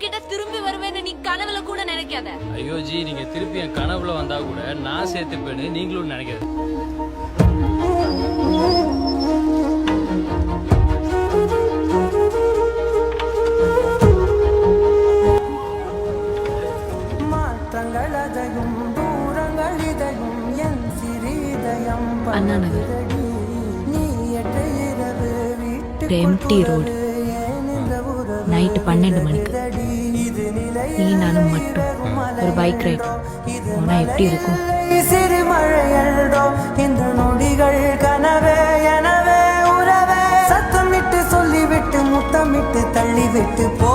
உன்கிட்ட திரும்பி வருவேன்னு நீ கனவுல கூட நினைக்காத. ஐயோ ஜி, நீங்க திருப்பி என் கனவுல வந்தா கூட நான் சேர்த்துப்பேன்னு நீங்களும் நினைக்காது. Anna Nagar, empty road, night 12 மணிக்கு நீ நானும் மட்டும் ஒரு பைக் ரைட் போனா எப்படி இருக்கும்? சிறு மழையோ இந்த நொடிகள் கனவே எனவே உறவே சத்தமிட்டு சொல்லிவிட்டு முத்தமிட்டு தள்ளிவிட்டு போ.